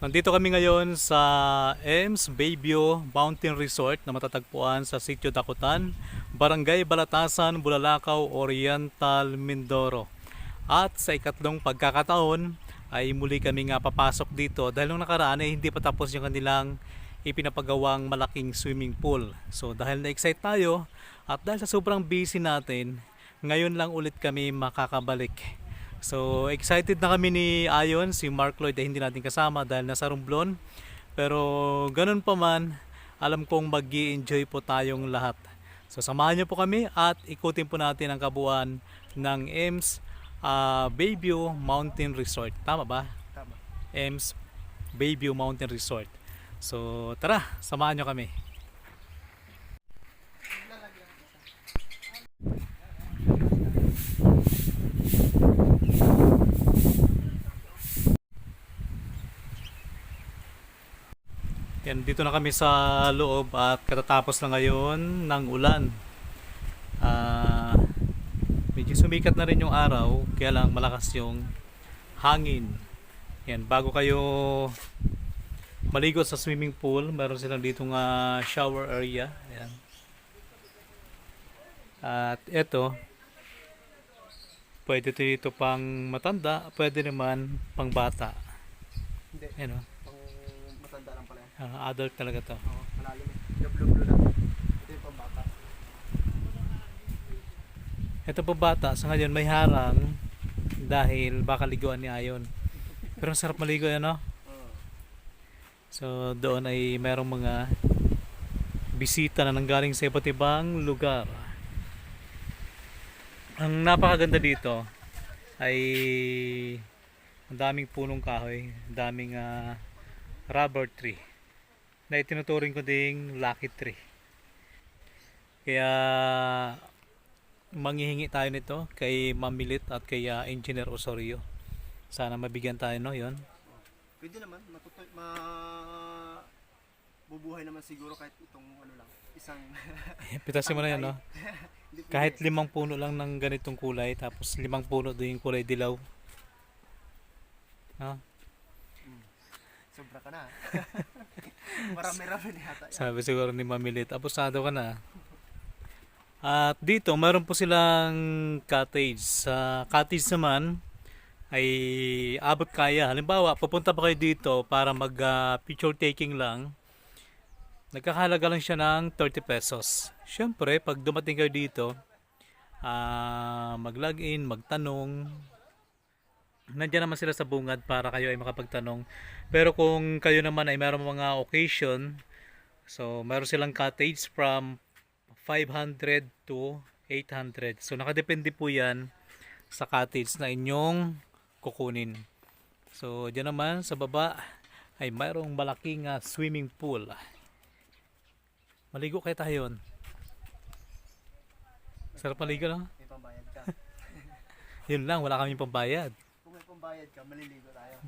Nandito kami ngayon sa EMS Bayview Mountain Resort na matatagpuan sa Sitio Dakutan, Barangay Balatasan, Bulalakaw, Oriental, Mindoro. At sa ikatlong pagkakataon ay muli kami nga papasok dito dahil nung nakaraan ay hindi pa tapos yung kanilang ipinapagawang malaking swimming pool. So dahil na-excite tayo at dahil sa sobrang busy natin, ngayon lang ulit kami makakabalik. So excited na kami ni Ayon, si Mark Lloyd ay hindi natin kasama dahil nasa Romblon. Pero ganun pa man, alam kong mag-i-enjoy po tayong lahat. So samahan niyo po kami at ikutin po natin ang kabuuan ng EMS Bayview Mountain Resort. Tama ba? Tama. EMS Bayview Mountain Resort. So tara, samahan niyo kami. Yan, dito na kami sa loob at katatapos na ngayon ng ulan. Medyo sumikat na rin yung araw, kaya lang malakas yung hangin. Yan, bago kayo maligo sa swimming pool, meron silang dito nga shower area. Yan. At eto, pwede dito pang matanda, pwede naman pang bata. Hindi. Yan, Pang matanda lang pala yan. adult talaga to. Oo, malalim eh. Blue lang. Ito yung pang bata. Ito po bata, sa ngayon may harang dahil baka liguan ni Ayon. Pero ang sarap maligo yan, no? Oo. So doon ay merong mga bisita na nanggaling sa iba't ibang lugar. Ang napakaganda dito ay ang daming punong kahoy, ang daming rubber tree na itinuturing ko ding lucky tree. Kaya manghihingi tayo nito kay Mamilit at kay Engineer Osorio. Sana mabigyan tayo, no, yon. Pwede naman. Bubuhay naman siguro kahit itong ano lang. Isang Pitasin mo na yan, no? Hindi pwede. Kahit 5 puno lang ng ganitong kulay, tapos 5 puno doon yung kulay dilaw. No? Sobra ka na. Marami-rami na yata yan. Sabi siguro ni Mamilit, abusado ka na. At dito, meron po silang cottage. Sa cottage naman, ay abot kaya. Halimbawa, pupunta pa kayo dito para mag picture taking lang. Nagkakahalaga lang siya ng 30 pesos. Siyempre, pag dumating kayo dito, mag-login, magtanong. Nandiyan naman sila sa bungad para kayo ay makapagtanong. Pero kung kayo naman ay meron mga occasion, so meron silang cottage from 500 to 800. So nakadepende po yan sa cottage na inyong kukunin. So diyan naman sa baba ay mayroong malaking swimming pool. Maligo kayo tayo. Sarap maligo, no? May pambayad ka. Yun lang, wala kaming pambayad. Kung may pambayad ka, maliligo tayo.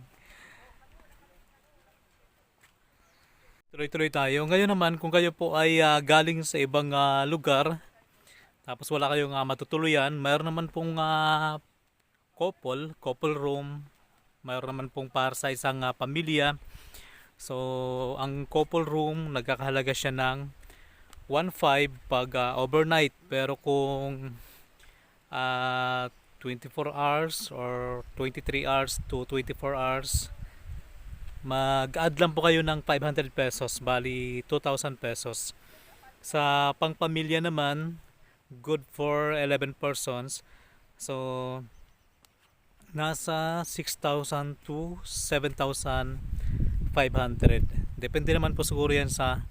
Tuloy-tuloy tayo. Ngayon naman, kung kayo po ay galing sa ibang lugar, tapos wala kayong matutuluyan, mayroon naman pong couple room, mayroon naman pong para sa isang pamilya. So, ang couple room, nagkakahalaga siya ng 1.5 pag overnight. Pero kung 24 hours or 23 hours to 24 hours, mag-add lang po kayo ng 500 pesos, bali 2,000 pesos. Sa pangpamilya naman, good for 11 persons. So, nasa 6,000 to 7,500. Depende naman po siguro yan sa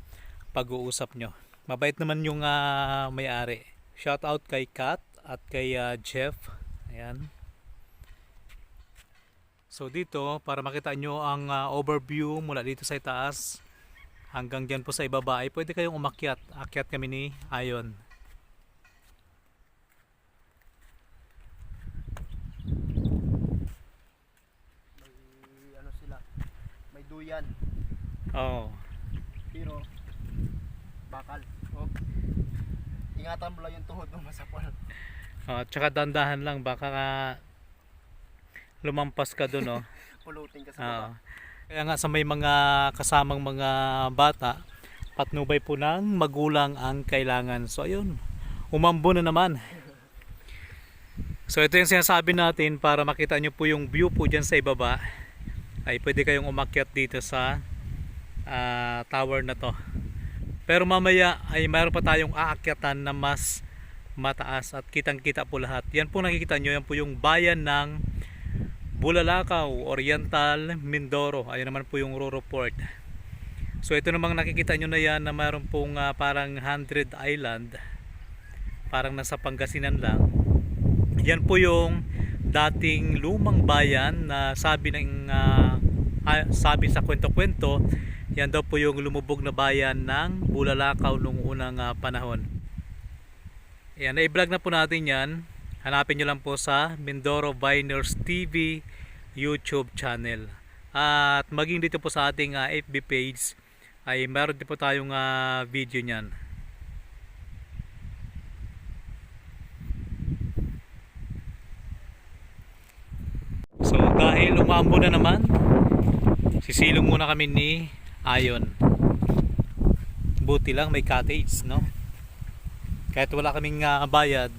pag-uusap nyo. Mabait naman yung may-ari. Shout out kay Kat at kay Jeff. Ayan. So dito, para makita nyo ang overview mula dito sa itaas hanggang dyan po sa ibaba, ay pwede kayong umakyat. Akyat kami ni Ayon. May ano sila. May duyan. Oh. Pero bakal. Oh. Ingatan mo lang yung tuhod mo masapol. Tsaka dandahan lang, baka lumampas ka doon, no? Pulutin ka sa Oo. baba. Kaya nga sa may mga kasamang mga bata, patnubay po ng magulang ang kailangan. So ayun, umambo na naman. So ito yung sinasabi natin para makita nyo po yung view po dyan sa ibaba. Ay pwede kayong umakyat dito sa tower na to. Pero mamaya ay mayroon pa tayong aakyatan na mas mataas at kitang kita po lahat. Yan po nakikita nyo, yan po yung bayan ng Bulalakaw, Oriental, Mindoro. Ayan naman po yung Roro Port. So ito namang nakikita nyo na yan na mayroon pong parang 100 island. Parang nasa Pangasinan lang. Yan po yung dating lumang bayan na sabi sa kwento-kwento, yan daw po yung lumubog na bayan ng Bulalakaw nung unang panahon. Yan, na-vlog na po natin yan. Hanapin nyo lang po sa Mindoro Viners TV YouTube channel. At maging dito po sa ating FB page ay meron din po tayong video nyan. So dahil umambo na naman, sisilong muna kami ni Ayon. Buti lang may cottage, no? Kahit wala kaming bayad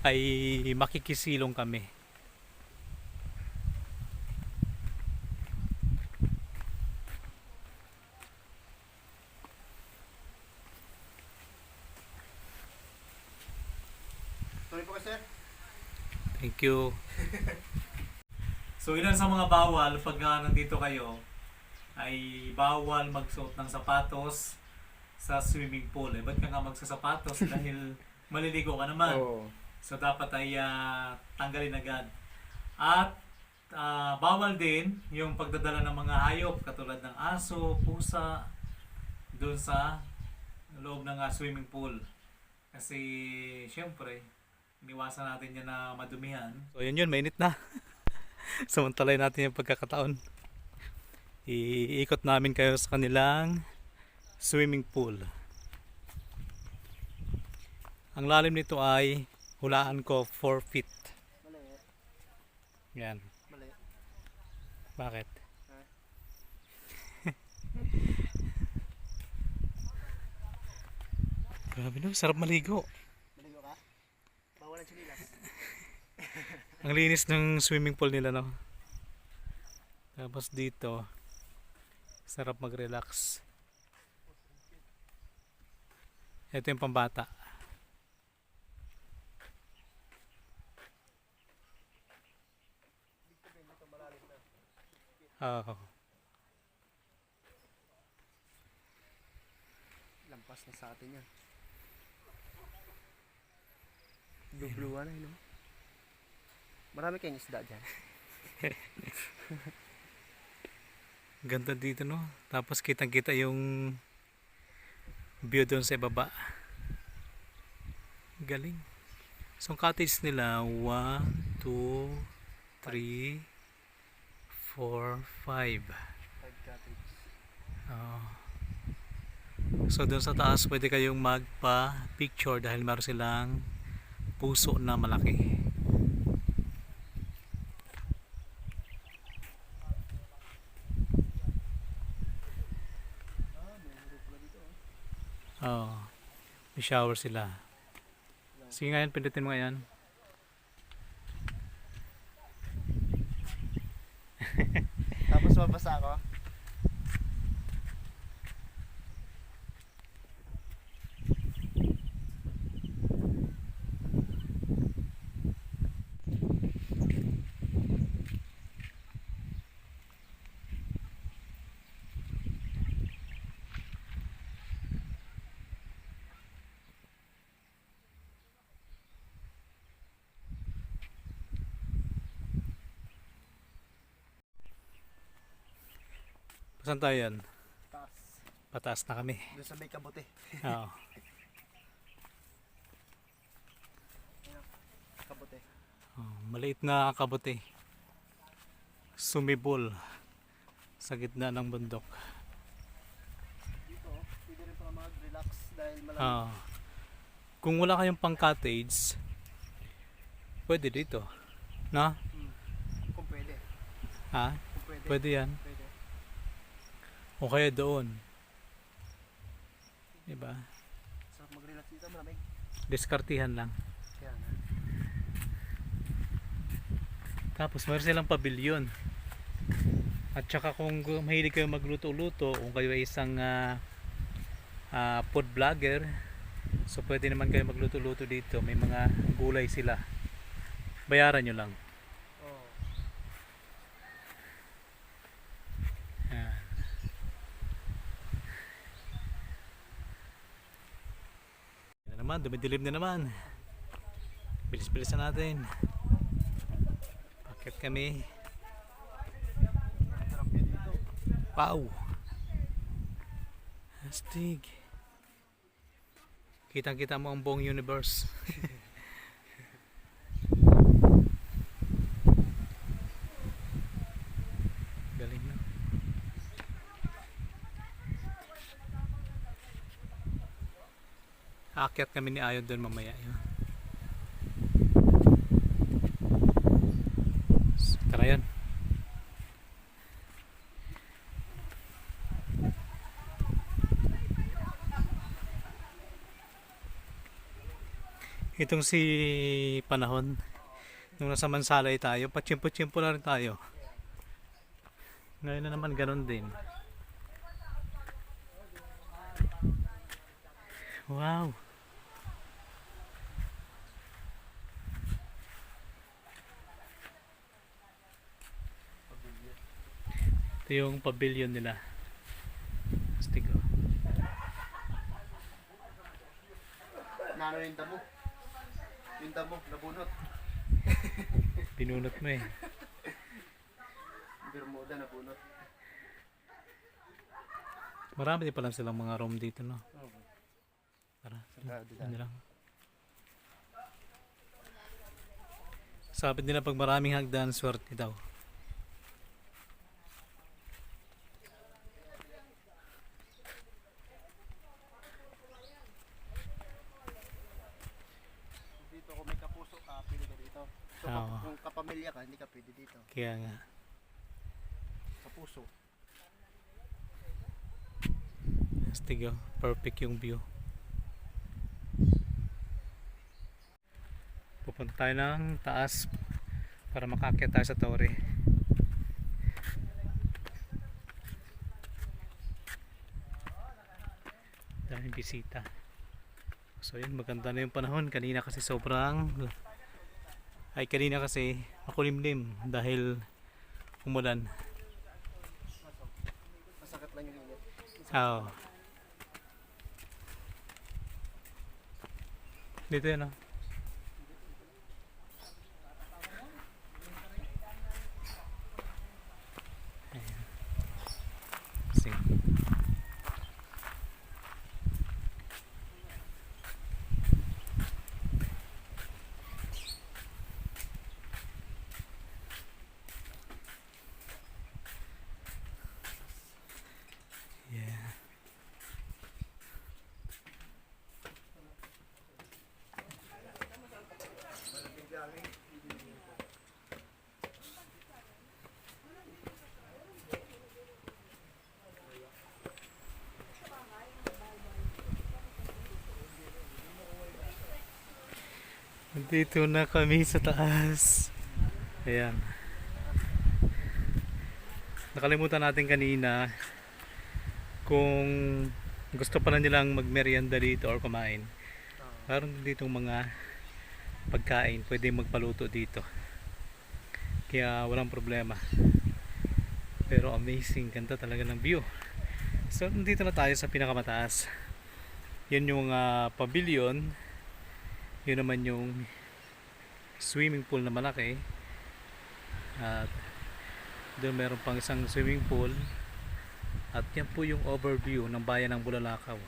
ay makikisilong kami. Sorry po kasi. Thank you. So ilan sa mga bawal pag nandito kayo ay bawal magsuot ng sapatos sa swimming pool. Ba't ka nga magsasapatos? Dahil maliligo ka naman. Oo. So dapat ay tanggalin agad. At bawal din yung pagdadala ng mga hayop katulad ng aso, pusa doon sa loob ng swimming pool. Kasi syempre, iniwasan natin yan na madumihan. So yun, mainit na. Samantalay natin yung pagkakataon. Iikot namin kayo sa kanilang swimming pool. Ang lalim nito ay hulaan ko 4 feet. Mali. Yan. Mali. Bakit? Grabe no, sarap maligo. Maligo ka? Bawal ang chinilas. Ang linis ng swimming pool nila, no? Tapos dito, sarap mag-relax. Ito yung pambata. Oo. Lampas na sa atin yan. Blue-blue na yun. Marami kayong isda dyan. Ganda dito, no? Tapos kitang-kita yung view doon sa ibaba. Galing. So, ang cottage nila, 1, 2, 3, 4, 5. 5 cottage. So, doon sa taas, pwede kayong magpa-picture dahil meron silang puso na malaki. Oh, may shower sila. Sige ngayon, pindutin mo ngayon. Tapos mabasa ako. Saan tayo yan? Taas. Pataas na kami. Doon sa may kabuti. Oo. Kabuti. Oh, maliit na kabuti. Sumibol sa gitna ng bundok. Dito, pwede rin pala mag-relax dahil malamig. Oo. Kung wala kayong pang cottage, pwede dito. No? Kung pwede. Ha? Kung pwede. Pwede yan. Pwede. O kaya doon. Diba? Sarap mag-relax dito, malamig. Diskartihan lang. Kaya nga. Tapos meron silang pavilion. At saka kung mahilig kayo magluto-luto, kung kayo ay isang food vlogger, so pwede naman kayo magluto-luto dito. May mga gulay sila. Bayaran nyo lang. Oo. Yan. Yan na naman, dumidilim na naman. Bilis-bilis na natin. Pakit kami. Sarap yun dito. Wow! Astig. Kitang-kita mo ang buong universe. Galing na. Aakyat kami ni Ayon doon mamaya. Yun. Tara yan. Itong si panahon, nung nasa Mansalay tayo, patsimpo-tsimpo na rin tayo. Ngayon na naman ganun din. Wow! Ito yung pavilion nila. Astig oh. Nano yung damo. Yung damo, nabunot. Pinunot mo eh. Bermuda, nabunot. Marami din pala silang mga room dito, no? Okay. Tara, Sarado ano lang. Sabi nila pag maraming hagdan, swerte daw. Dito kung may kapuso ka, pwede ka dito. So Oo. kung kapamilya ka, hindi ka pwede dito. Kaya nga. Kapuso. Astig oh. Perfect yung view. Pupunta tayo ng taas para makaakyat tayo sa Torre. Daming bisita. So yun, maganda na yung panahon. Kanina kasi kanina kasi makulimlim dahil umulan. Masakit lang yung init. Oo. Dito yun oh. Ayan. Sing. Yeah. Dito na kami sa taas. Ayan. Nakalimutan natin kanina kung gusto pala nilang magmerienda dito or kumain. Meron dito mga pagkain, pwede magpaluto dito. Kaya walang problema. Pero amazing, ganda talaga ng view. So nandito na tayo sa pinakamataas. Yun yung pavilion. Yun naman yung swimming pool na malaki. At doon meron pang isang swimming pool. At yan po yung overview ng bayan ng Bulalakaw.